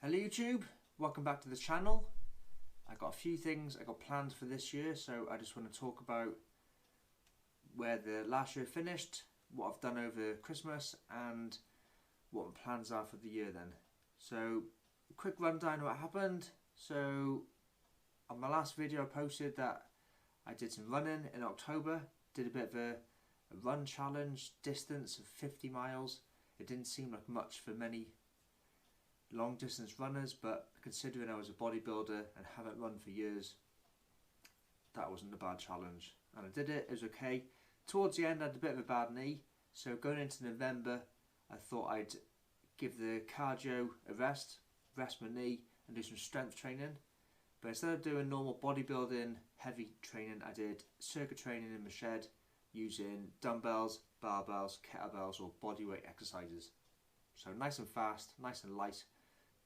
Hello YouTube, welcome back to the channel. I got a few things I got planned for this year, so I just want to talk about where the last year finished, what I've done over Christmas and what my plans are for the year then. So quick rundown of what happened. So on my last video I posted that I did some running in October, did a bit of a run challenge, distance of 50 miles. It didn't seem like much for many long distance runners, but considering I was a bodybuilder and haven't run for years, that wasn't a bad challenge, and I did it. It was okay. Towards the end I had a bit of a bad knee, so going into November I thought I'd give the cardio a rest my knee and do some strength training. But instead of doing normal bodybuilding heavy training, I did circuit training in my shed using dumbbells, barbells, kettlebells or bodyweight exercises. So nice and fast, nice and light.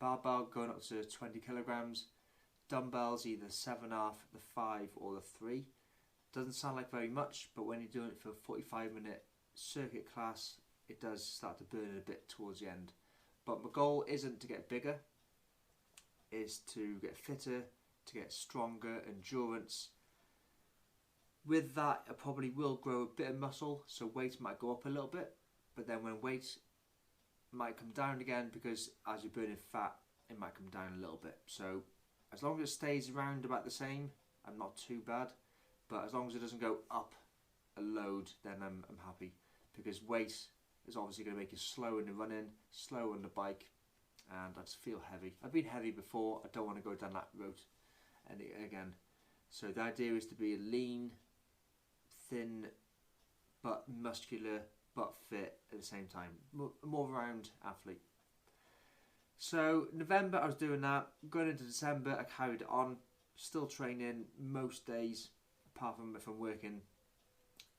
Barbell going up to 20 kilograms, dumbbells either 7.5, the 5 or the 3. Doesn't sound like very much, but when you're doing it for a 45-minute circuit class, it does start to burn a bit towards the end. But my goal isn't to get bigger, is to get fitter, to get stronger, endurance. With that, I probably will grow a bit of muscle, so weight might go up a little bit, but then when weight might come down again, because as you're burning fat it might come down a little bit. So as long as it stays around about the same, I'm not too bad, but as long as it doesn't go up a load, then I'm happy, because weight is obviously going to make you slow in the running, slow on the bike, and I just feel heavy. I've been heavy before, I don't want to go down that route again. So the idea is to be a lean, thin but muscular but fit at the same time, more round athlete. So November I was doing that. Going into December I carried it on, still training most days apart from if I'm working,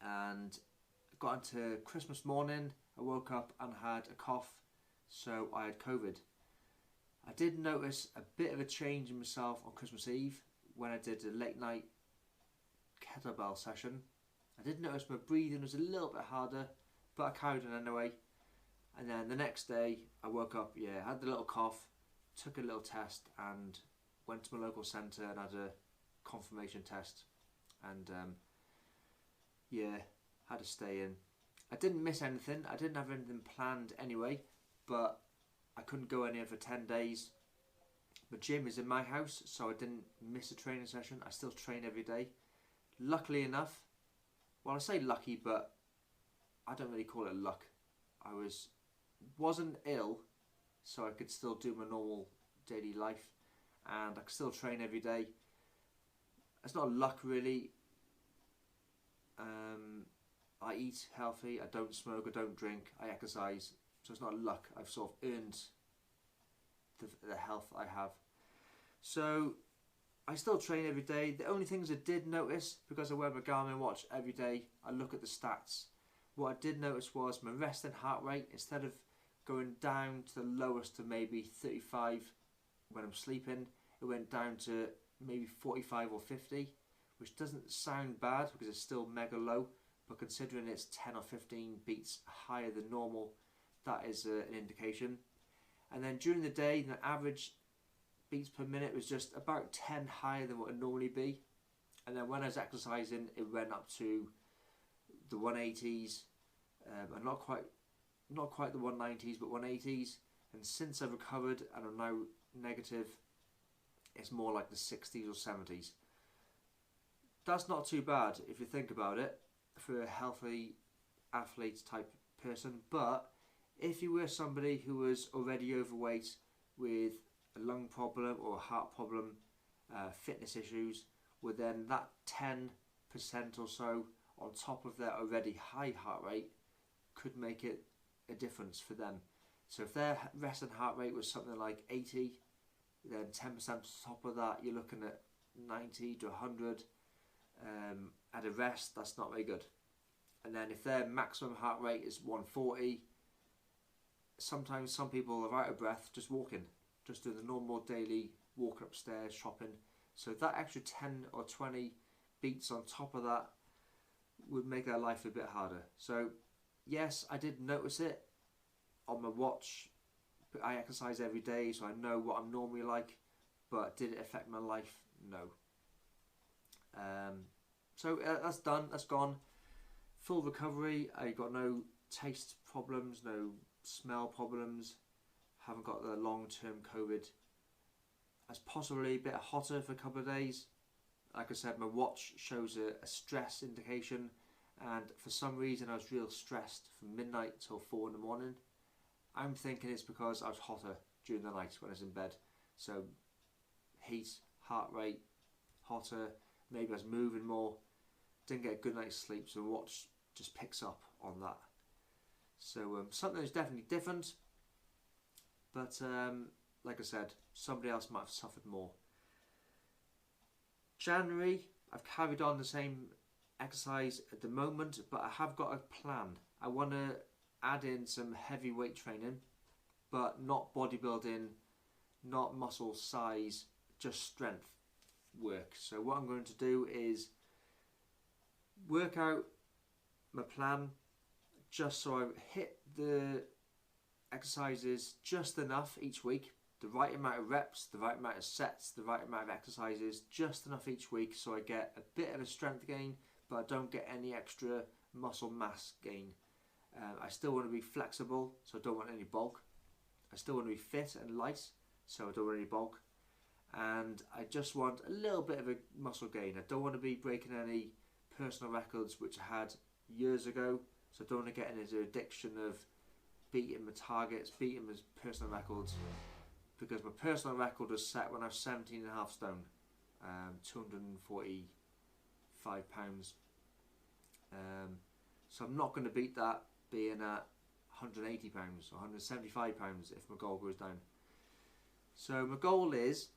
and got into Christmas morning. I woke up and had a cough, so I had COVID. I did notice a bit of a change in myself on Christmas Eve when I did a late night kettlebell session. I did notice my breathing was a little bit harder, but I carried on anyway. And then the next day I woke up, had the little cough, took a little test and went to my local centre and had a confirmation test, and had to stay in. I didn't miss anything, I didn't have anything planned anyway, but I couldn't go anywhere for 10 days. My gym is in my house, so I didn't miss a training session. I still train every day. Luckily enough, well I say lucky, but I don't really call it luck. I wasn't ill, so I could still do my normal daily life, and I could still train every day. It's not luck really. I eat healthy, I don't smoke, I don't drink, I exercise, so it's not luck. I've sort of earned the health I have. So I still train every day. The only things I did notice, because I wear my Garmin watch every day, I look at the stats. What I did notice was my resting heart rate, instead of going down to the lowest of maybe 35 when I'm sleeping, it went down to maybe 45 or 50, which doesn't sound bad because it's still mega low, but considering it's 10 or 15 beats higher than normal, that is an indication. And then during the day, the average beats per minute was just about 10 higher than what it would normally be. And then when I was exercising, it went up to the 180s, and not quite the 190s, but 180s. And since I've recovered and I'm now negative, it's more like the 60s or 70s. That's not too bad if you think about it for a healthy athlete type person. But if you were somebody who was already overweight with a lung problem or a heart problem, fitness issues, well then that 10% or so on top of their already high heart rate could make it a difference for them. So if their resting heart rate was something like 80, then 10% on top of that, you're looking at 90 to 100 at a rest. That's not very good. And then if their maximum heart rate is 140, sometimes some people are out of breath just walking, just doing the normal daily walk upstairs, shopping. So that extra 10 or 20 beats on top of that would make their life a bit harder. So yes, I did notice it on my watch I exercise every day, so I know what I'm normally like, but did it affect my life? No. So that's done, that's gone. Full recovery. I got no taste problems, no smell problems, haven't got the long-term COVID. I was possibly a bit hotter for a couple of days. Like I said, my watch shows a stress indication, and for some reason I was real stressed from midnight till 4 in the morning. I'm thinking it's because I was hotter during the night when I was in bed. So heat, heart rate, hotter, maybe I was moving more, didn't get a good night's sleep, so the watch just picks up on that. So something is definitely different, but like I said, somebody else might have suffered more. January, I've carried on the same exercise at the moment, but I have got a plan. I want to add in some heavy weight training, but not bodybuilding, not muscle size, just strength work. So what I'm going to do is work out my plan just so I hit the exercises just enough each week, the right amount of reps, the right amount of sets, the right amount of exercises, just enough each week so I get a bit of a strength gain, but I don't get any extra muscle mass gain. I still want to be flexible, so I don't want any bulk. I still want to be fit and light, so I don't want any bulk. And I just want a little bit of a muscle gain. I don't want to be breaking any personal records which I had years ago, so I don't want to get into addiction of beating my targets, beating my personal records, because my personal record was set when I was 17.5 stone, 245 pounds. So I'm not going to beat that being at 180 pounds or 175 pounds if my goal goes down. So my goal is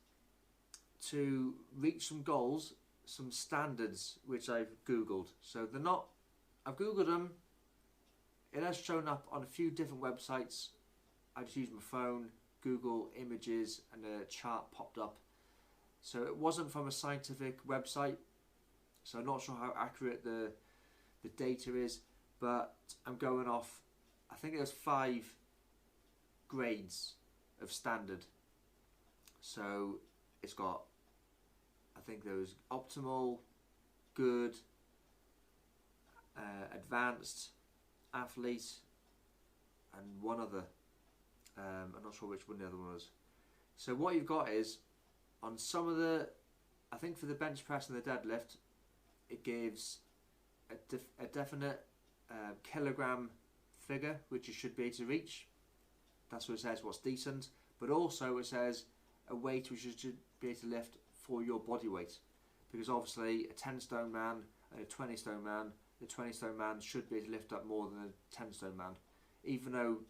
to reach some goals, some standards which I've googled. So they're not, I've googled them, it has shown up on a few different websites. I just used my phone, Google images, and a chart popped up. So it wasn't from a scientific website, so I'm not sure how accurate the data is, but I'm going off, I think there's 5 grades of standard. So it's got, I think there was optimal, good, advanced, athlete, and one other. I'm not sure which one the other one was. So what you've got is, on some of the, I think for the bench press and the deadlift, it gives a definite kilogram figure which you should be able to reach. That's what it says, what's decent. But also it says a weight which you should be able to lift for your body weight. Because obviously a 10 stone man and a 20 stone man, the 20 stone man should be able to lift up more than a 10 stone man. Even though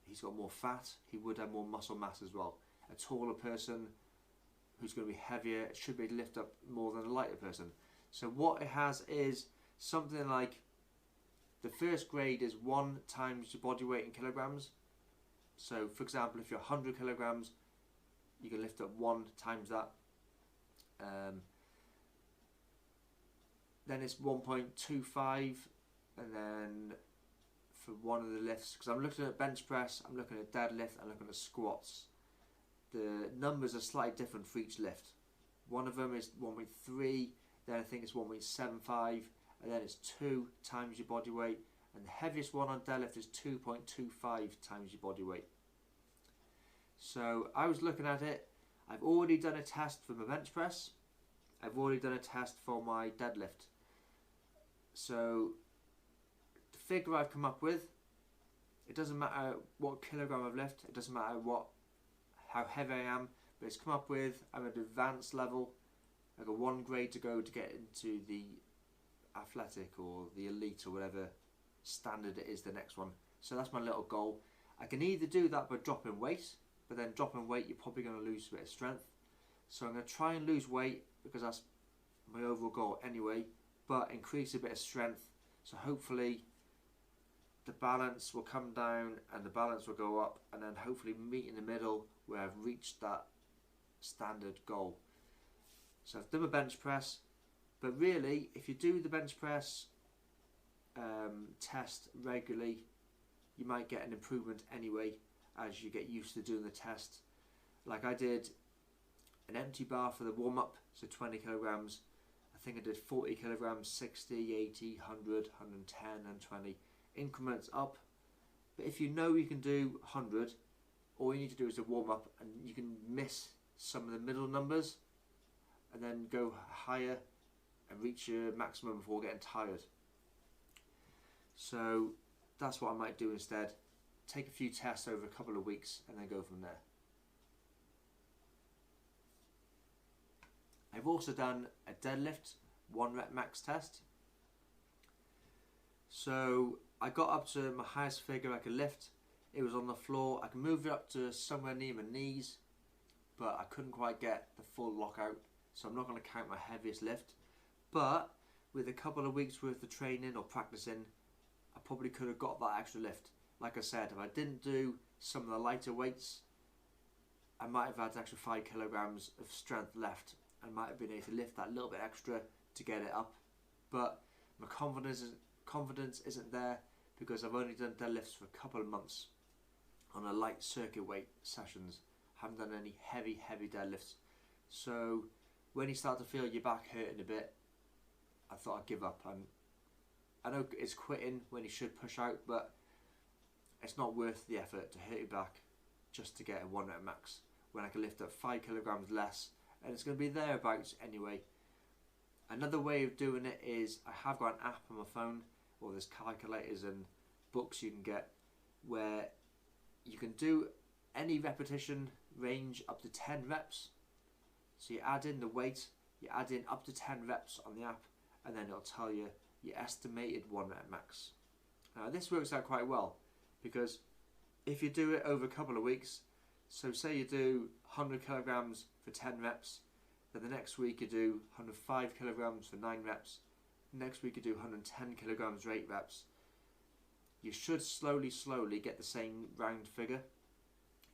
he's got more fat, he would have more muscle mass as well. A taller person who's going to be heavier should be able to lift up more than a lighter person. So what it has is something like, the first grade is 1 times your body weight in kilograms. So for example, if you're 100 kilograms, you can lift up 1 times that. Then it's 1.25, and then for one of the lifts, because I'm looking at bench press, I'm looking at deadlift, I'm looking at squats. The numbers are slightly different for each lift. One of them is 1.3, then I think it's 1.75, and then it's 2 times your body weight, and the heaviest one on deadlift is 2.25 times your body weight. So I was looking at it, I've already done a test for my bench press, I've already done a test for my deadlift. So the figure I've come up with, it doesn't matter what kilogram I've lifted, it doesn't matter how heavy I am, but it's come up with, I'm at advanced level, I've got 1 grade to go to get into the athletic or the elite or whatever standard it is, the next one. So that's my little goal. I can either do that by dropping weight, but then dropping weight you're probably going to lose a bit of strength. So I'm going to try and lose weight because that's my overall goal anyway, but increase a bit of strength, so hopefully the balance will come down and the balance will go up, and then hopefully meet in the middle where I've reached that standard goal. So I've done my bench press, but really if you do the bench press test regularly, you might get an improvement anyway. as you get used to doing the test. Like I did an empty bar for the warm-up, so 20 kilograms. I think I did 40 kilograms, 60, 80, 100, 110 and 20 increments up. But if you know you can do 100, all you need to do is a warm-up, and you can miss some of the middle numbers and then go higher and reach your maximum before getting tired. So that's what I might do instead. Take a few tests over a couple of weeks and then go from there. I've also done a deadlift 1 rep max test. So I got up to my highest figure I could lift. It was on the floor. I could move it up to somewhere near my knees, but I couldn't quite get the full lockout. So I'm not going to count my heaviest lift. But with a couple of weeks worth of training or practicing, I probably could have got that extra lift. Like I said, if I didn't do some of the lighter weights, I might have had an extra 5 kilograms of strength left. I might have been able to lift that little bit extra to get it up. But my confidence isn't there because I've only done deadlifts for a couple of months on a light circuit weight sessions. Haven't done any heavy deadlifts. So when you start to feel your back hurting a bit, I thought I'd give up. I know it's quitting when you should push out, but it's not worth the effort to hurt your back just to get a 1 rep max when I can lift up 5 kilograms less, and it's going to be thereabouts anyway. Another way of doing it is I have got an app on my phone, or there's calculators and books you can get where you can do any repetition range up to 10 reps. So you add in the weight, you add in up to 10 reps on the app, and then it'll tell you your estimated 1 rep max. Now this works out quite well, because if you do it over a couple of weeks, so say you do 100 kilograms for 10 reps, then the next week you do 105 kilograms for 9 reps, next week you do 110 kilograms for 8 reps. You should slowly get the same round figure.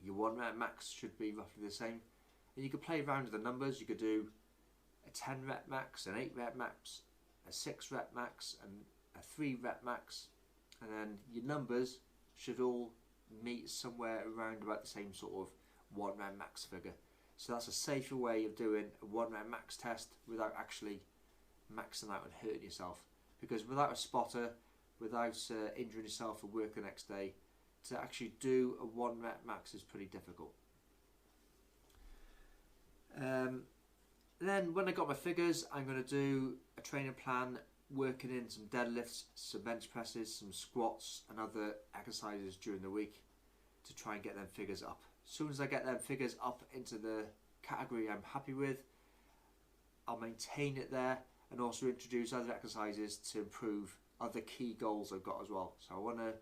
Your 1 rep max should be roughly the same. And you could play around with the numbers. You could do a 10 rep max, an 8 rep max, a 6 rep max and a 3 rep max, and then your numbers should all meet somewhere around about the same sort of 1 rep max figure. So that's a safer way of doing a 1 rep max test without actually maxing out and hurting yourself, because without a spotter, without injuring yourself for work the next day, to actually do a 1 rep max is pretty difficult. Then when I got my figures, I'm going to do a training plan working in some deadlifts, some bench presses, some squats and other exercises during the week to try and get them figures up. As soon as I get them figures up into the category I'm happy with, I'll maintain it there and also introduce other exercises to improve other key goals I've got as well. So I want to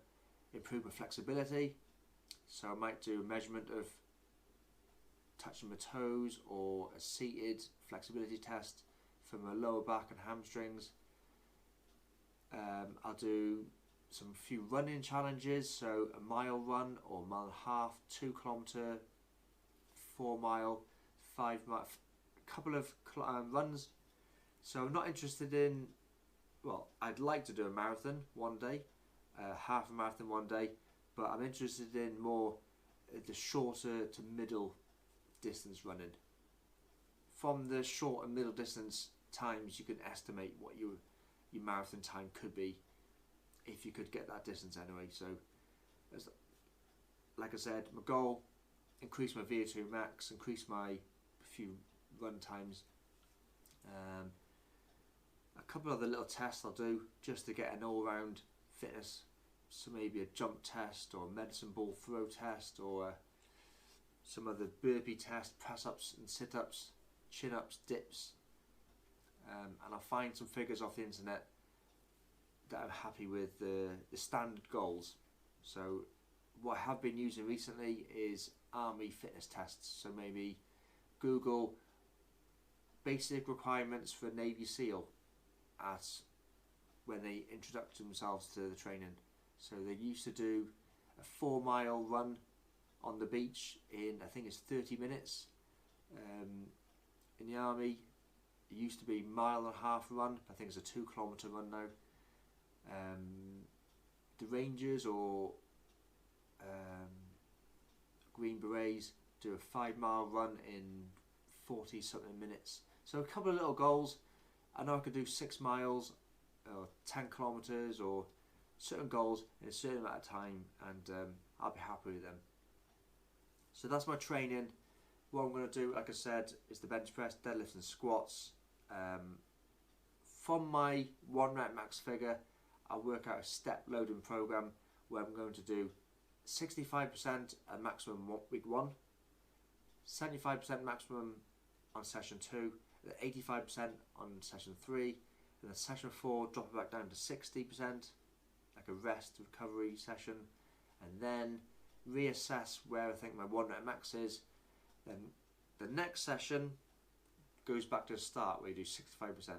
improve my flexibility, so I might do a measurement of touching my toes or a seated flexibility test for my lower back and hamstrings. I'll do some few running challenges, so a mile run or a mile and a half, 2 kilometre, 4 mile, 5 mile, a couple of runs. So I'm not interested in, well, I'd like to do a marathon one day, half a marathon one day, but I'm interested in more the shorter to middle distance running. From the short and middle distance times, you can estimate what your marathon time could be if you could get that distance anyway. So like I said, my goal, increase my VO2 max, increase my few run times. A couple of other little tests I'll do just to get an all-round fitness, so maybe a jump test or a medicine ball throw test or some other burpee test, press-ups and sit-ups, chin-ups, dips, and I'll find some figures off the internet that I'm happy with, the standard goals. So what I have been using recently is army fitness tests, so maybe Google basic requirements for Navy SEAL when they introduce themselves to the training. So they used to do a 4 mile run on the beach in, I think it's 30 minutes. In the army, it used to be 1.5 mile run. I think it's a 2 kilometre run now. The Rangers or Green Berets do a 5-mile run in 40 something minutes. So a couple of little goals. I know I could do 6 miles or 10 kilometers or certain goals in a certain amount of time, and I'll be happy with them. So that's my training. What I'm going to do, like I said, is the bench press, deadlifts and squats. From my 1 rep max figure, I'll work out a step loading program where I'm going to do 65% at maximum week 1, 75% maximum on session 2, 85% on session 3, and then session 4 drop it back down to 60%, like a rest recovery session, and then reassess where I think my 1 rep max is. Then the next session goes back to the start where you do 65%.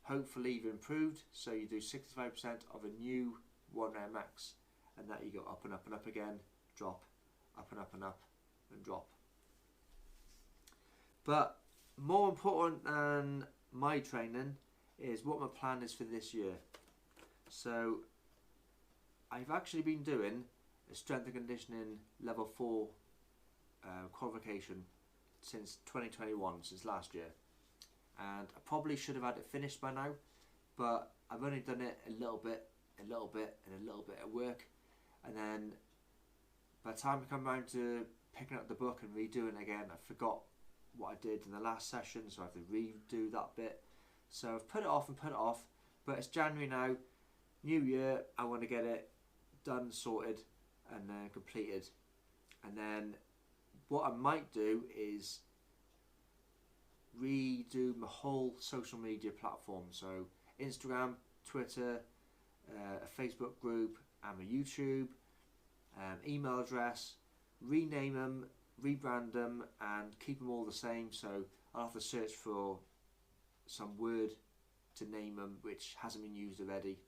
Hopefully you've improved, so you do 65% of a new 1 rep max, and that you go up and up and up again, drop, up and up and up, and drop. But more important than my training is what my plan is for this year. So I've actually been doing a strength and conditioning level 4 qualification since 2021, since last year, and I probably should have had it finished by now, but I've only done it a little bit and a little bit at work, and then by the time I come around to picking up the book and redoing it again, I forgot what I did in the last session, so I have to redo that bit. So I've put it off and put it off, but it's January now, new year, I want to get it done, sorted, and then completed. And then what I might do is redo my whole social media platform, so Instagram, Twitter, a Facebook group, and my YouTube, email address, rename them, rebrand them, and keep them all the same. So I'll have to search for some word to name them which hasn't been used already.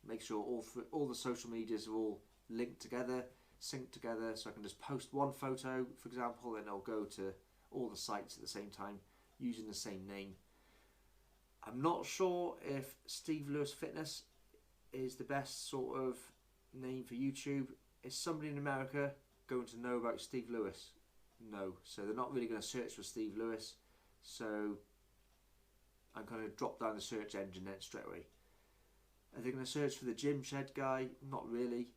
Make sure all the social medias are all linked together, synced together, so I can just post one photo, for example, and it'll go to all the sites at the same time using the same name. I'm not sure if Steve Lewis Fitness is the best sort of name for YouTube. Is somebody in America going to know about Steve Lewis? No, so they're not really going to search for Steve Lewis, so I'm going to drop down the search engine then straight away. Are they going to search for the gym shed guy? Not really.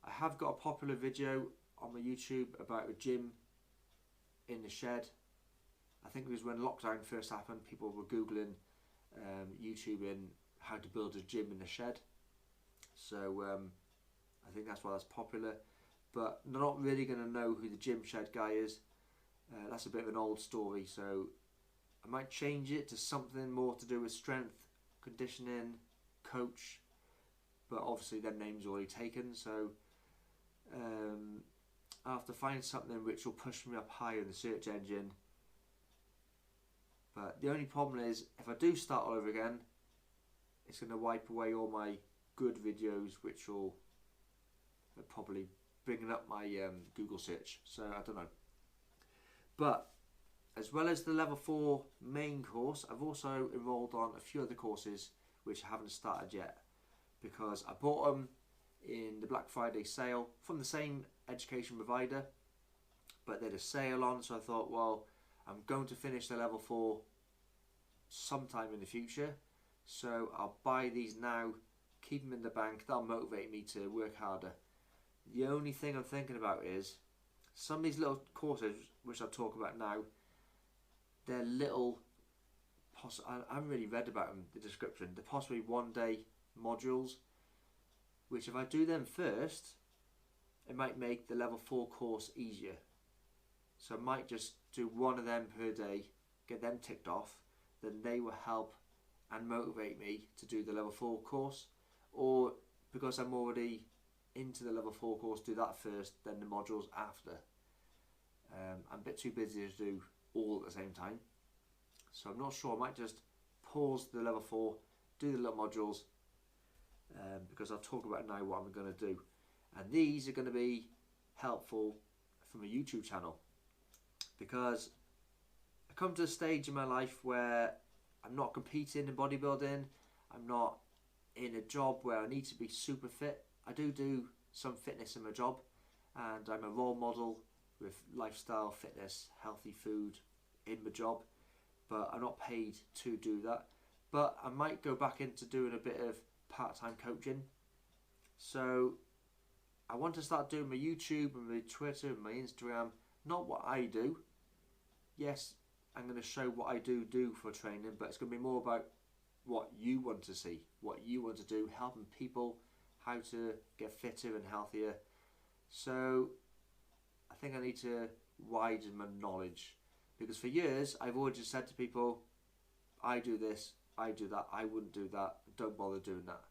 I have got a popular video on my YouTube about a gym in the shed. I think it was when lockdown first happened, people were Googling, YouTubing how to build a gym in the shed. So I think that's why that's popular. But they're not really going to know who the gym shed guy is. That's a bit of an old story, so I might change it to something more to do with strength, conditioning, coach, but obviously their name's already taken, so I'll have to find something which will push me up higher in the search engine. But the only problem is, if I do start all over again, it's going to wipe away all my good videos, which will probably bring up my Google search, so I don't know. But as well as the level 4 main course, I've also enrolled on a few other courses which I haven't started yet, because I bought them in the Black Friday sale from the same education provider, but they had a sale on, so I thought, well, I'm going to finish the level 4 sometime in the future, so I'll buy these now, keep them in the bank. That'll motivate me to work harder. The only thing I'm thinking about is some of these little courses which I'll talk about now, they're little, I haven't really read about them, the description. They're possibly 1-day modules, which if I do them first, it might make the level 4 course easier. So I might just do one of them per day, get them ticked off, then they will help and motivate me to do the level 4 course. Or because I'm already into the level 4 course, do that first, then the modules after. I'm a bit too busy to do all at the same time, so I'm not sure. I might just pause the level 4, do the little modules, because I'll talk about now what I'm going to do. And these are going to be helpful for my YouTube channel, because I come to a stage in my life where I'm not competing in bodybuilding, I'm not in a job where I need to be super fit. I do some fitness in my job, and I'm a role model with lifestyle, fitness, healthy food in my job, but I'm not paid to do that. But I might go back into doing a bit of part-time coaching. So I want to start doing my YouTube and my Twitter and my Instagram, not what I do. Yes, I'm going to show what I do for training, but it's going to be more about what you want to see, what you want to do, helping people how to get fitter and healthier. So I think I need to widen my knowledge, because for years I've always just said to people, I do this, I do that, I wouldn't do that, don't bother doing that.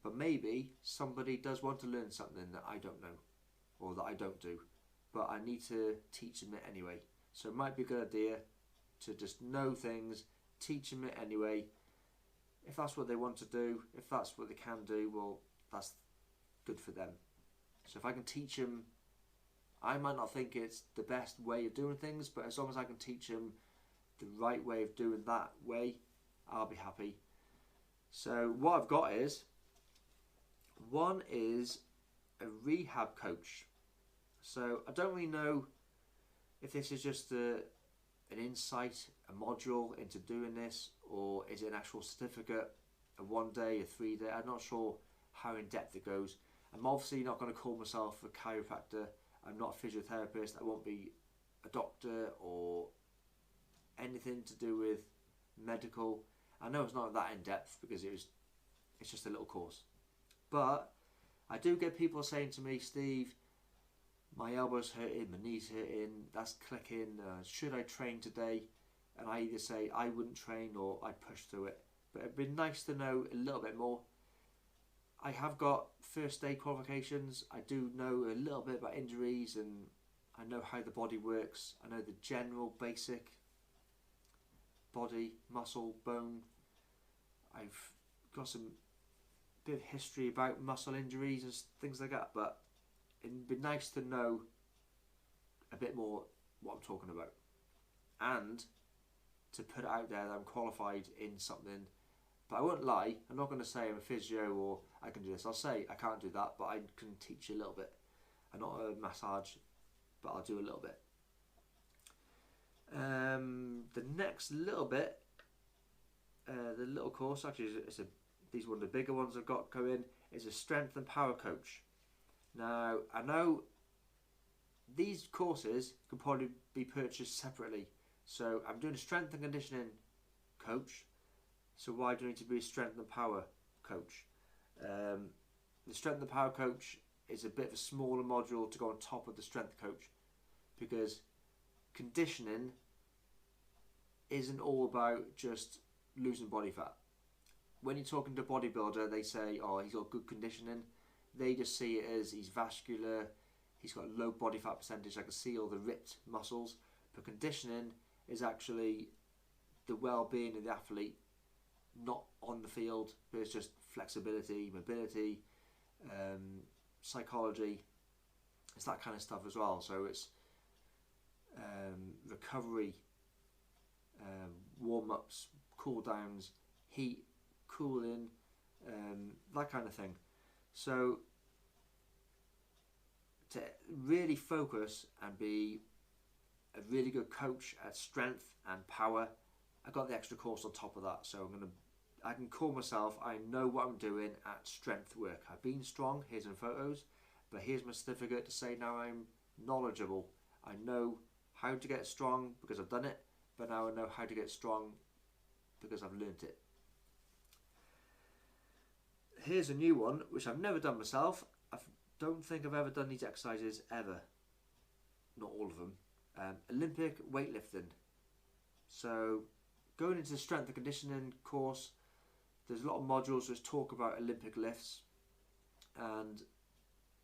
But maybe somebody does want to learn something that I don't know, or that I don't do, but I need to teach them it anyway. So it might be a good idea to just know things, teach them it anyway. If that's what they want to do, if that's what they can do, well, that's good for them. So if I can teach them, I might not think it's the best way of doing things, but as long as I can teach them the right way of doing that way, I'll be happy. So what I've got is, one is a rehab coach. So I don't really know if this is just an insight, a module into doing this, or is it an actual certificate, a 1 day, a 3 day. I'm not sure how in depth it goes. I'm obviously not going to call myself a chiropractor. I'm not a physiotherapist. I won't be a doctor or anything to do with medical. I know it's not that in depth because it's just a little course. But I do get people saying to me, Steve, my elbow's hurting, my knee's hurting, that's clicking, should I train today? And I either say I wouldn't train or I'd push through it. But it'd be nice to know a little bit more. I have got first aid qualifications. I do know a little bit about injuries, and I know how the body works. I know the general basic body, muscle, bone. I've got some bit of history about muscle injuries and things like that, but it'd be nice to know a bit more what I'm talking about, and to put it out there that I'm qualified in something. But I won't lie, I'm not going to say I'm a physio or I can do this. I'll say I can't do that, but I can teach you a little bit. I'm not a massage, but I'll do a little bit. The next little bit, the little course, actually these are one of the bigger ones I've got going, is a strength and power coach. Now, I know these courses can probably be purchased separately. So I'm doing a strength and conditioning coach. So why do I need to be a strength and power coach? The strength and power coach is a bit of a smaller module to go on top of the strength coach, because conditioning isn't all about just losing body fat. When you're talking to a bodybuilder, they say, oh, he's got good conditioning. They just see it as he's vascular, he's got a low body fat percentage, I can see all the ripped muscles. But conditioning is actually the well-being of the athlete, not on the field, but it's just flexibility, mobility, psychology. It's that kind of stuff as well. So it's recovery, warm-ups, cool-downs, heat, cooling, that kind of thing. So to really focus and be a really good coach at strength and power, I got the extra course on top of that. So I can call myself, I know what I'm doing at strength work. I've been strong, here's some photos, but here's my certificate to say now I'm knowledgeable. I know how to get strong because I've done it, but now I know how to get strong because I've learnt it. Here's a new one which I've never done myself. I don't think I've ever done these exercises ever, not all of them. Olympic weightlifting. So going into the strength and conditioning course, there's a lot of modules which talk about Olympic lifts, and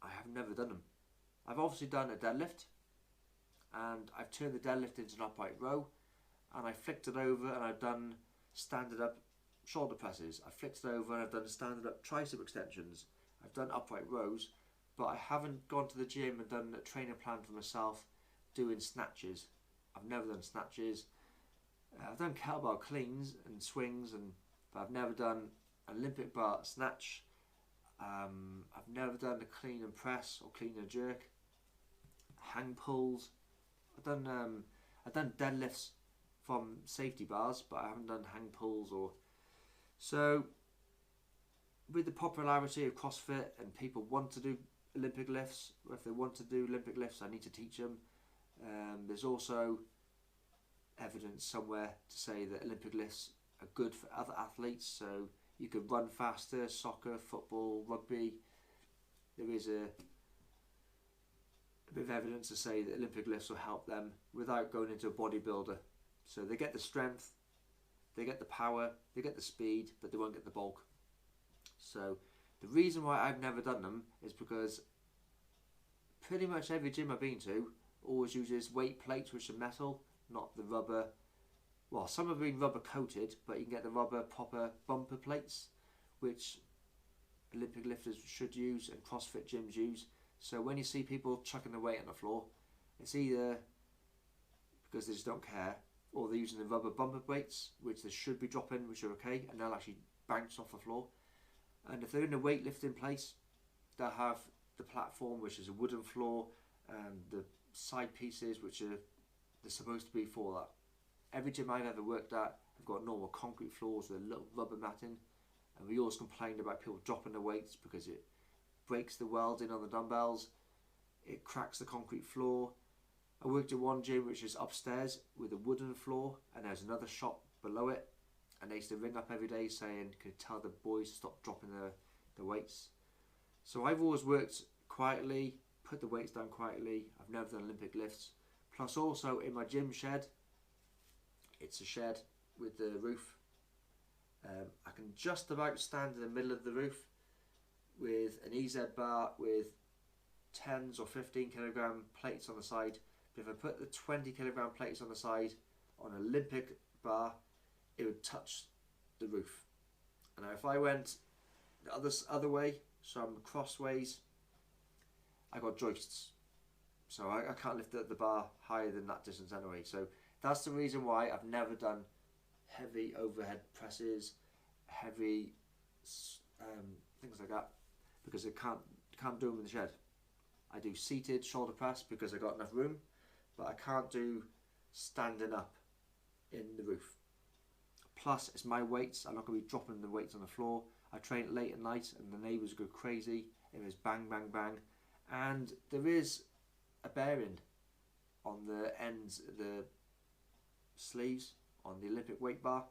I have never done them. I've obviously done a deadlift, and I've turned the deadlift into an upright row, and I flicked it over and I've done standard up shoulder presses. I flicked it over and I've done standard up tricep extensions. I've done upright rows, but I haven't gone to the gym and done a training plan for myself doing snatches. I've never done snatches. I've done kettlebell cleans and swings, but I've never done an Olympic bar snatch. I've never done a clean and press or clean and jerk. hang pulls. I've done deadlifts from safety bars, but I haven't done hang pulls. Or so with the popularity of CrossFit and people want to do Olympic lifts, or if they want to do Olympic lifts, I need to teach them. There's also evidence somewhere to say that Olympic lifts are good for other athletes, so you could run faster, soccer, football, rugby. There is a bit of evidence to say that Olympic lifts will help them without going into a bodybuilder. So they get the strength, they get the power, they get the speed, but they won't get the bulk. So the reason why I've never done them is because pretty much every gym I've been to always uses weight plates, which are metal, not the rubber. Well, some have been rubber coated, but you can get the rubber proper bumper plates, which Olympic lifters should use and CrossFit gyms use. So when you see people chucking the weight on the floor, it's either because they just don't care, or they're using the rubber bumper weights, which they should be dropping, which are okay, and they'll actually bounce off the floor. And if they're in a weightlifting place, they'll have the platform, which is a wooden floor, and the side pieces, which are they're supposed to be for that. Every gym I've ever worked at have got normal concrete floors with a little rubber matting, and we always complained about people dropping the weights because it breaks the welding on the dumbbells, it cracks the concrete floor. I worked at one gym which is upstairs with a wooden floor, and there's another shop below it, and they used to ring up every day saying, can you tell the boys to stop dropping the weights? So I've always worked quietly, put the weights down quietly. I've never done Olympic lifts. Plus also in my gym shed, it's a shed with the roof. I can just about stand in the middle of the roof with an EZ bar with 10s or 15 kilogram plates on the side. But if I put the 20 kilogram plates on the side on an Olympic bar, it would touch the roof. And now if I went the other way, so I'm crossways, I got joists. So I can't lift the bar higher than that distance anyway. So that's the reason why I've never done heavy overhead presses, heavy things like that, because I can't do them in the shed. I do seated shoulder press because I got enough room, but I can't do standing up in the roof. Plus, it's my weights. I'm not going to be dropping the weights on the floor. I train it late at night, and the neighbours go crazy. It is bang, bang, bang, and there is a bearing on the ends of the sleeves on the Olympic weight bar.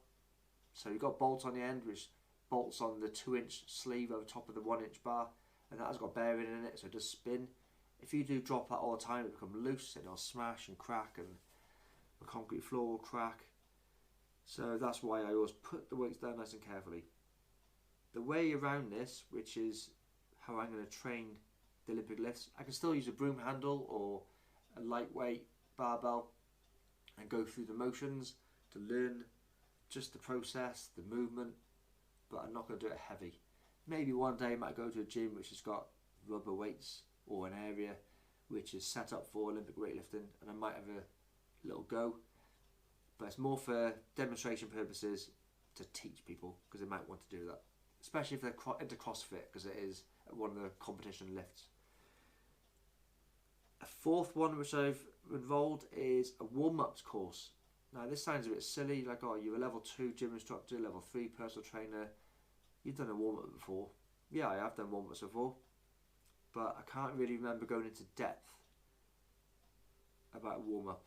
So you've got bolts on the end, which bolts on the 2-inch sleeve over top of the 1-inch bar, and that has got bearing in it, so it does spin. If you do drop that all the time, it will become loose and it'll smash and crack, and the concrete floor will crack. So that's why I always put the weights down nice and carefully. The way around this, which is how I'm going to train the Olympic lifts, I can still use a broom handle or a lightweight barbell and go through the motions to learn just the process, the movement, but I'm not going to do it heavy. Maybe one day I might go to a gym which has got rubber weights or an area which is set up for Olympic weightlifting, and I might have a little go, but it's more for demonstration purposes to teach people, because they might want to do that, especially if they're into CrossFit, because it is one of the competition lifts. A fourth one which I've enrolled is a warm-ups course. Now this sounds a bit silly, like, oh, you're a level 2 gym instructor, level 3 personal trainer, you've done a warm-up before. Yeah, I have done warm-ups before, but I can't really remember going into depth about a warm-up.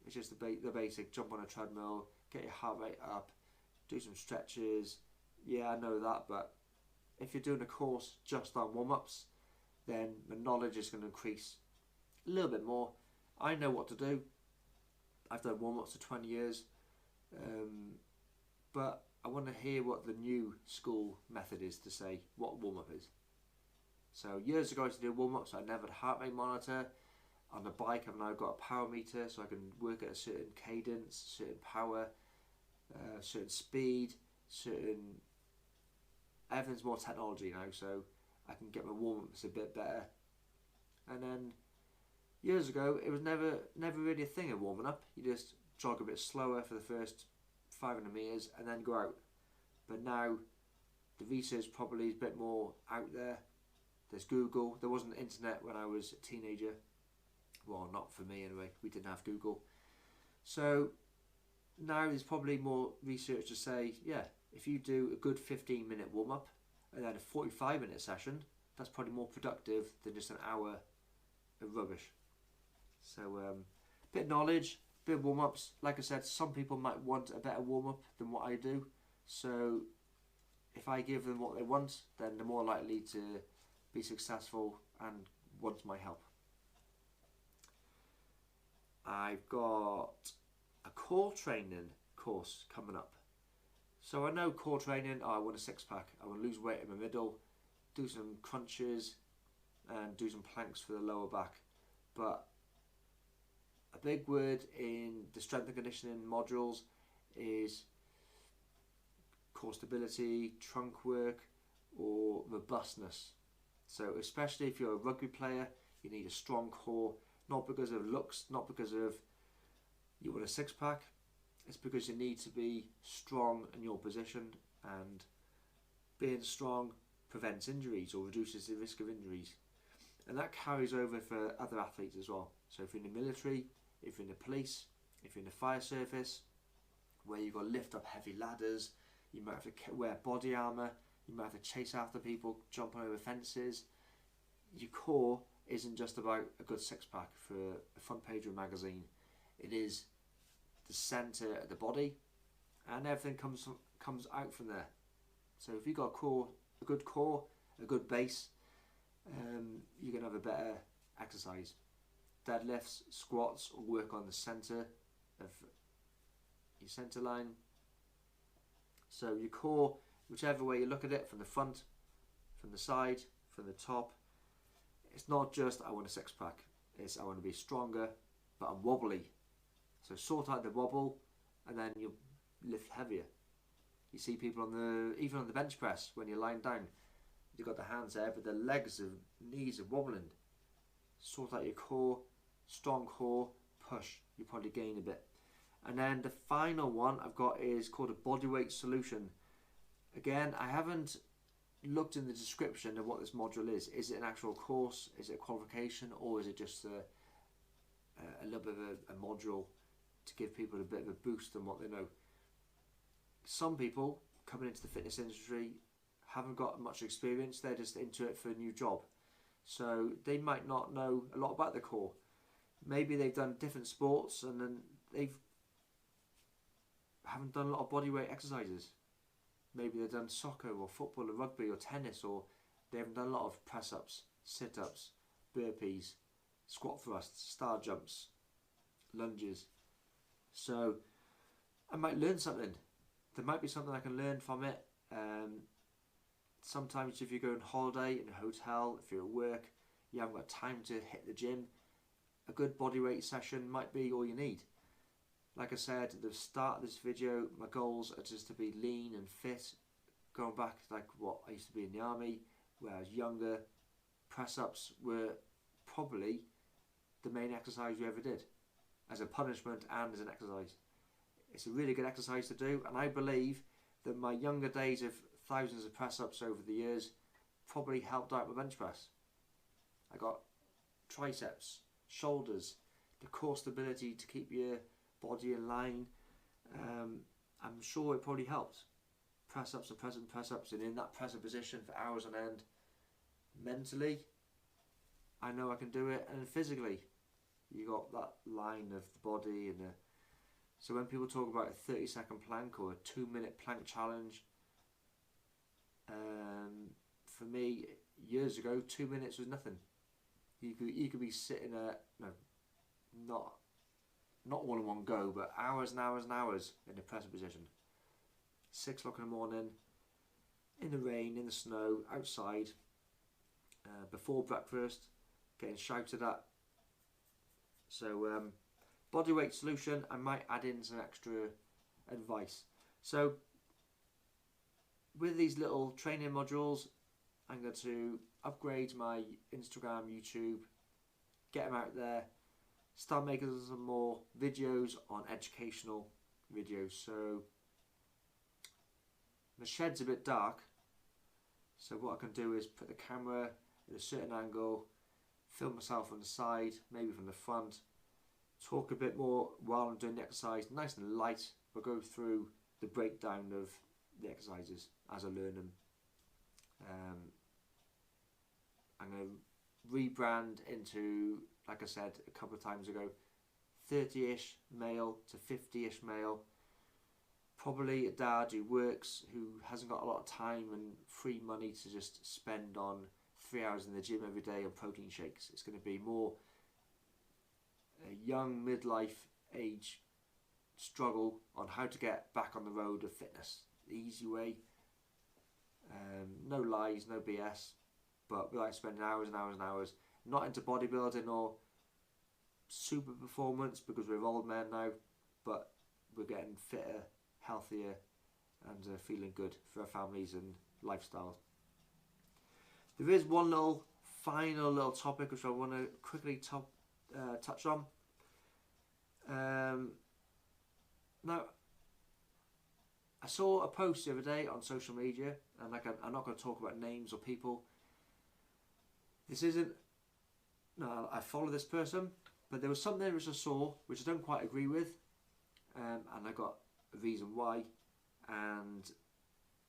It's just the basic, jump on a treadmill, get your heart rate up, do some stretches. Yeah, I know that, but if you're doing a course just on warm-ups, then the knowledge is going to increase a little bit more. I know what to do. I've done warm-ups for 20 years, but I want to hear what the new school method is to say what warm-up is. So years ago I used to do warm-ups, I never had a heart rate monitor. On the bike I've now got a power meter, so I can work at a certain cadence, certain power, certain speed, everything's more technology now, so I can get my warm-ups a bit better. And then years ago it was never really a thing of warming up. You just jog a bit slower for the first 500 meters and then go out. But now the research probably is a bit more out there, There's Google. There wasn't internet when I was a teenager. Well, not for me anyway. We didn't have Google. So now there's probably more research to say, yeah, if you do a good 15-minute warm-up and then a 45-minute session, that's probably more productive than just an hour of rubbish. So bit of knowledge, bit of warm-ups. Like I said, some people might want a better warm-up than what I do. So if I give them what they want, then they're more likely to be successful and want my help. I've got a core training course coming up. So I know core training, I want a six-pack. I want to lose weight in the middle, do some crunches and do some planks for the lower back. But a big word in the strength and conditioning modules is core stability, trunk work, or robustness. So especially if you're a rugby player, you need a strong core, not because of looks, not because of you want a six-pack. It's because you need to be strong in your position, and being strong prevents injuries or reduces the risk of injuries. And that carries over for other athletes as well. So if you're in the military, if you're in the police, if you're in the fire service, where you've got to lift up heavy ladders, you might have to wear body armour, you might have to chase after people, jump over fences. Your core isn't just about a good six-pack for a front page of a magazine. It is the centre of the body, and everything comes out from there. So if you've got a good core, a good base, you're going to have a better exercise. Deadlifts, squats will work on the centre of your centre line. So your core, whichever way you look at it, from the front, from the side, from the top, it's not just I want a six-pack. It's I want to be stronger, but I'm wobbly. So sort out the wobble, and then you'll lift heavier. You see people even on the bench press, when you're lying down, you've got the hands there, but the legs and knees are wobbling. Sort out your core, strong core, push. You probably gain a bit. And then the final one I've got is called a Bodyweight Solution. Again, I haven't looked in the description of what this module is. Is it an actual course? Is it a qualification? Or is it just a little bit of a module to give people a bit of a boost on what they know? Some people coming into the fitness industry haven't got much experience. They're just into it for a new job. So they might not know a lot about the core. Maybe they've done different sports and then they haven't done a lot of bodyweight exercises. Maybe they've done soccer or football or rugby or tennis, or they haven't done a lot of press-ups, sit-ups, burpees, squat thrusts, star jumps, lunges. So I might learn something. There might be something I can learn from it. Sometimes if you go on holiday in a hotel, if you're at work, you haven't got time to hit the gym, a good bodyweight session might be all you need. Like I said at the start of this video, my goals are just to be lean and fit. Going back like what I used to be in the army, where I was younger, press-ups were probably the main exercise we ever did, as a punishment and as an exercise. It's a really good exercise to do, and I believe that my younger days of thousands of press-ups over the years probably helped out my bench press. I got triceps, shoulders, the core stability to keep your body in line. I'm sure it probably helped. Press-ups and press-ups, and in that presser position for hours on end. Mentally, I know I can do it, and physically, you got that line of the body and the. So when people talk about a 30-second plank or a 2-minute plank challenge, for me, years ago, 2 minutes was nothing. You could be sitting at not all in one go, but hours and hours and hours in the presser position. 6 o'clock in the morning, in the rain, in the snow, outside, before breakfast, getting shouted at. So Bodyweight Solution, I might add in some extra advice. So with these little training modules, I'm going to upgrade my Instagram, YouTube, get them out there, start making some more videos on educational videos. So the shed's a bit dark, so what I can do is put the camera at a certain angle, film myself on the side, maybe from the front, talk a bit more while I'm doing the exercise, nice and light, but go through the breakdown of the exercises as I learn them. I'm going to rebrand into, like I said a couple of times ago, 30-ish male to 50-ish male. Probably a dad who works, who hasn't got a lot of time and free money to just spend on 3 hours in the gym every day on protein shakes. It's going to be more a young midlife age struggle on how to get back on the road of fitness. The easy way, no lies, no BS, but without spending hours and hours and hours. Not into bodybuilding or super performance because we're old men now, but we're getting fitter, healthier, and feeling good for our families and lifestyle. There is one final little topic which I want to quickly touch on. Now, I saw a post the other day on social media, and I'm not going to talk about names or people. This isn't. No, I follow this person, but there was something which I saw which I don't quite agree with, and I got a reason why, and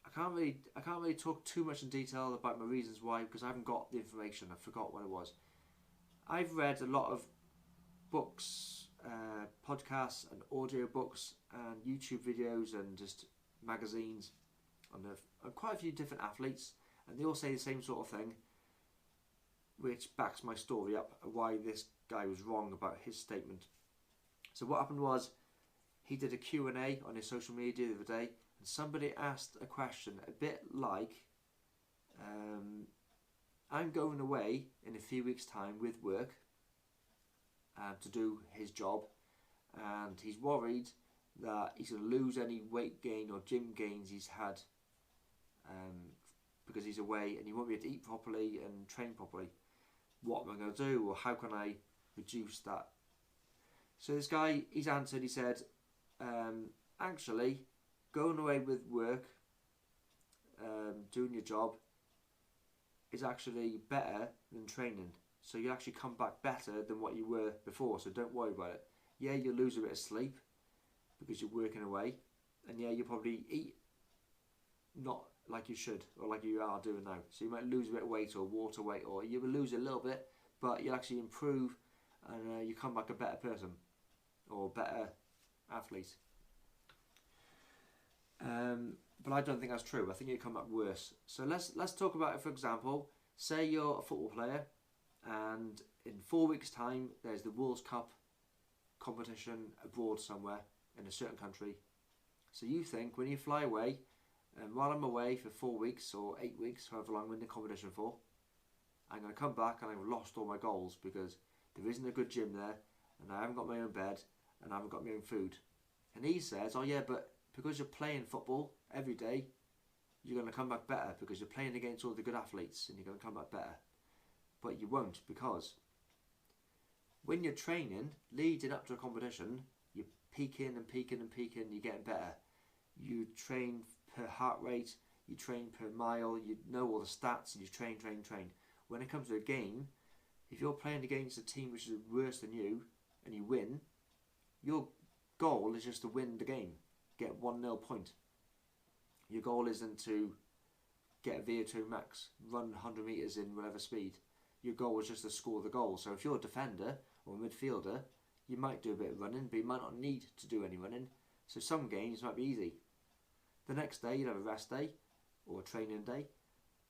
I can't really talk too much in detail about my reasons why because I haven't got the information. I forgot what it was. I've read a lot of books, podcasts and audio books and YouTube videos and just magazines on quite a few different athletes, and they all say the same sort of thing, which backs my story up why this guy was wrong about his statement. So what happened was he did a Q&A on his social media the other day, and somebody asked a question a bit like, I'm going away in a few weeks' time with work to do his job, and he's worried that he's going to lose any weight gain or gym gains he's had because he's away, and he won't be able to eat properly and train properly. What am I going to do, or how can I reduce that? So this guy, he's answered, he said, actually, going away with work, doing your job, is actually better than training. So you actually come back better than what you were before, so don't worry about it. Yeah, you'll lose a bit of sleep because you're working away, and yeah, you'll probably eat not like you should or like you are doing now. So you might lose a bit of weight or water weight, or you will lose a little bit, but you'll actually improve and you come back a better person or better athlete. But I don't think that's true. I think you come back worse. So let's talk about it. For example, say you're a football player, and in 4 weeks' time there's the World Cup competition abroad somewhere in a certain country. So you think when you fly away, and while I'm away for 4 weeks or 8 weeks, however long I'm in the competition for, I'm going to come back and I've lost all my goals because there isn't a good gym there, and I haven't got my own bed, and I haven't got my own food. And he says, oh yeah, but because you're playing football every day, you're going to come back better because you're playing against all the good athletes and you're going to come back better. But you won't, because when you're training, leading up to a competition, you're peaking and peaking and peaking, you're getting better. You train per heart rate, you train per mile, you know all the stats, and you train. When it comes to a game, if you're playing against a team which is worse than you, and you win, your goal is just to win the game, get 1-0 point. Your goal isn't to get a VO2 max, run 100 metres in whatever speed. Your goal is just to score the goal. So if you're a defender or a midfielder, you might do a bit of running, but you might not need to do any running. So some games might be easy. The next day you'll have a rest day or a training day,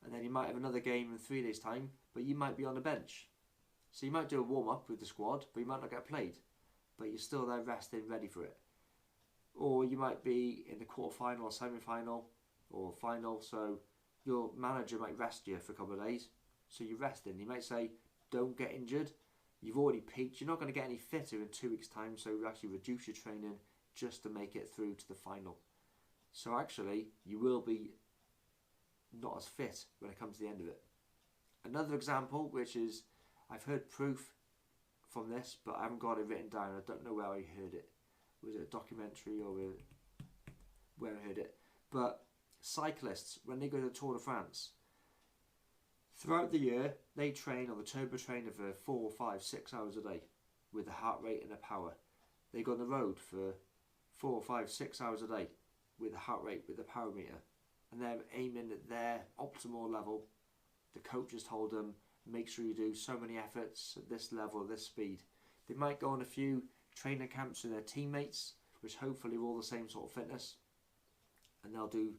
and then you might have another game in 3 days' time, but you might be on the bench. So you might do a warm-up with the squad, but you might not get played, but you're still there resting, ready for it. Or you might be in the quarter-final or semi-final or final, so your manager might rest you for a couple of days, so you're resting. He might say, don't get injured, you've already peaked, you're not going to get any fitter in 2 weeks' time, so you actually reduce your training just to make it through to the final. So actually, you will be not as fit when it comes to the end of it. Another example, which is, I've heard proof from this, but I haven't got it written down. I don't know where I heard it. Was it a documentary or where I heard it? But cyclists, when they go to the Tour de France, Throughout the year, they train on the turbo trainer for 4, 5, 6 hours a day with a heart rate and a power. They go on the road for 4, 5, 6 hours a day with a heart rate, with a power meter. And they're aiming at their optimal level. The coach has told them, make sure you do so many efforts at this level, this speed. They might go on a few training camps with their teammates, which hopefully are all the same sort of fitness. And they'll do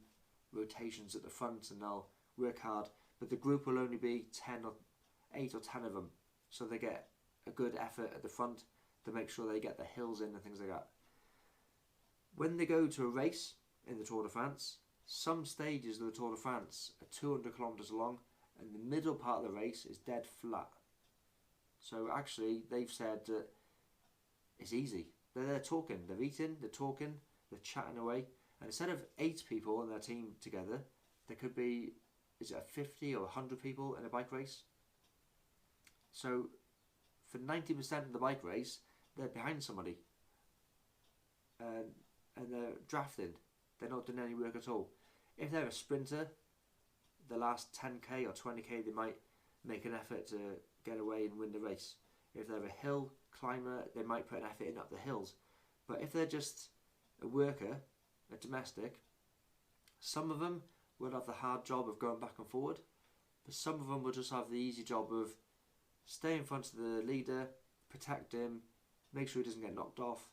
rotations at the front and they'll work hard. But the group will only be 8 or 10 of them. So they get a good effort at the front to make sure they get the hills in and things like that. When they go to a race in the Tour de France, some stages of the Tour de France are 200 kilometres long and the middle part of the race is dead flat. So actually they've said that it's easy. They're there talking, they're eating, they're talking, they're chatting away. And instead of 8 people in their team together, there could be, is it 50 or 100 people in a bike race? So for 90% of the bike race, they're behind somebody. And they're drafting. They're not doing any work at all. If they're a sprinter, the last 10k or 20k, they might make an effort to get away and win the race. If they're a hill climber, they might put an effort in up the hills. But if they're just a worker, a domestic, some of them will have the hard job of going back and forward, but some of them will just have the easy job of stay in front of the leader, protect him, make sure he doesn't get knocked off,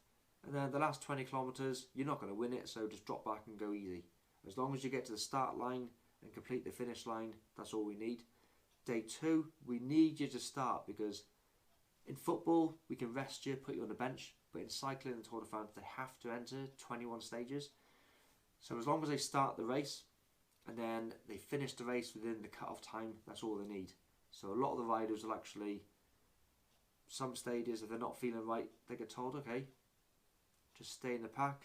and then the last 20 kilometres, you're not going to win it, so just drop back and go easy. As long as you get to the start line and complete the finish line, that's all we need. Day 2, we need you to start, because in football, we can rest you, put you on the bench, but in cycling and Tour de France, they have to enter 21 stages. So as long as they start the race, and then they finish the race within the cut-off time, that's all they need. So a lot of the riders will actually, some stages, if they're not feeling right, they get told, okay, just stay in the pack,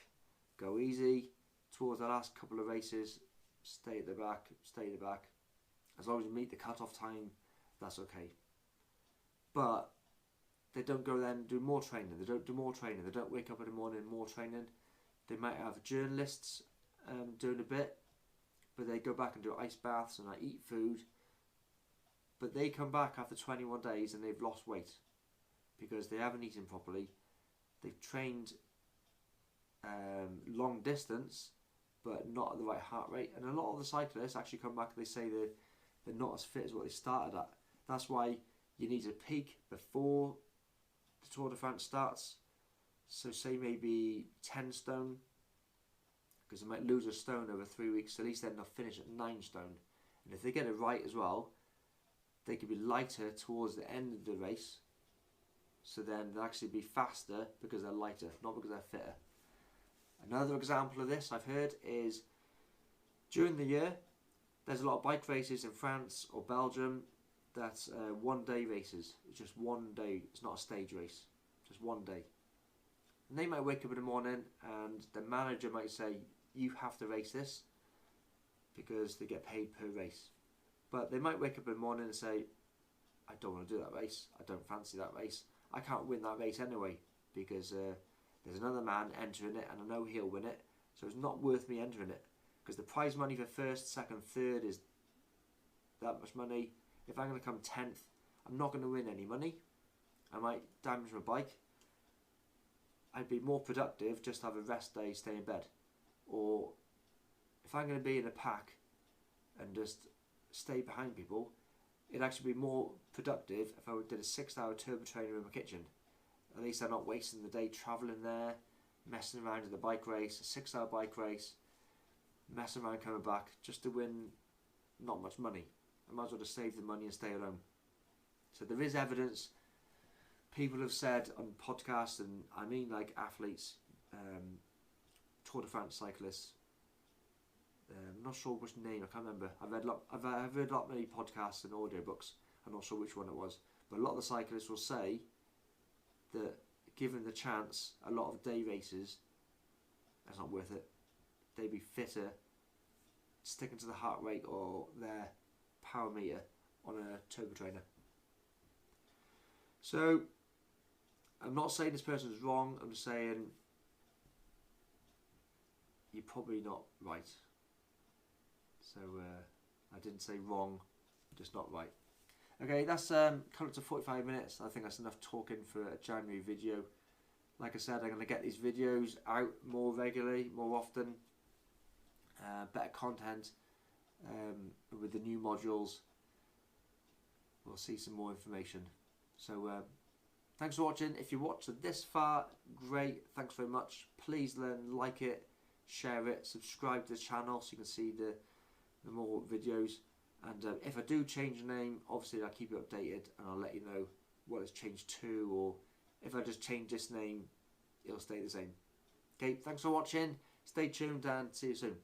go easy. Towards the last couple of races, stay at the back, stay at the back. As long as you meet the cut-off time, that's okay. But they don't go then and do more training. They don't do more training. They don't wake up in the morning and more training. They might have journalists doing a bit, but they go back and do ice baths and eat food. But they come back after 21 days and they've lost weight because they haven't eaten properly. They've trained long distance, but not at the right heart rate. And a lot of the cyclists actually come back and they say they're not as fit as what they started at. That's why you need to peak before the Tour de France starts. So say maybe 10 stone, because they might lose a stone over 3 weeks. At least then they'll finish at 9 stone. And if they get it right as well, they could be lighter towards the end of the race. So then they'll actually be faster because they're lighter, not because they're fitter. Another example of this I've heard is during the year, there's a lot of bike races in France or Belgium that's 1 day races. It's just 1 day, it's not a stage race, just 1 day. And they might wake up in the morning and the manager might say, you have to race this, because they get paid per race. But they might wake up in the morning and say, I don't want to do that race, I don't fancy that race, I can't win that race anyway, because there's another man entering it and I know he'll win it, so it's not worth me entering it, because the prize money for first, second, third is that much money. If I'm going to come 10th, I'm not going to win any money. I might damage my bike. I'd be more productive just to have a rest day, stay in bed. Or if I'm going to be in a pack and just stay behind people, it'd actually be more productive if I did a 6-hour turbo trainer in my kitchen. At least I'm not wasting the day travelling there, messing around in the bike race, a 6-hour bike race, messing around coming back just to win not much money. I might as well just save the money and stay at home. So there is evidence. People have said on podcasts, and I mean like athletes, Tour de France cyclists, I'm not sure which name, I can't remember. I've read a lot many podcasts and audiobooks, I'm not sure which one it was. But a lot of the cyclists will say that given the chance, a lot of day races, that's not worth it. They'd be fitter sticking to the heart rate or their power meter on a turbo trainer. So I'm not saying this person is wrong, I'm just saying you're probably not right. So I didn't say wrong, just not right. Okay, that's come up to 45 minutes. I think that's enough talking for a January video. Like I said, I'm going to get these videos out more regularly, more often. Better content with the new modules. We'll see some more information. So thanks for watching. If you watched this far, great. Thanks very much. Please like it, share it, subscribe to the channel so you can see the more videos. And if I do change the name, obviously I'll keep you updated and I'll let you know what it's changed to, or if I just change this name, it'll stay the same. Okay, thanks for watching. Stay tuned and see you soon.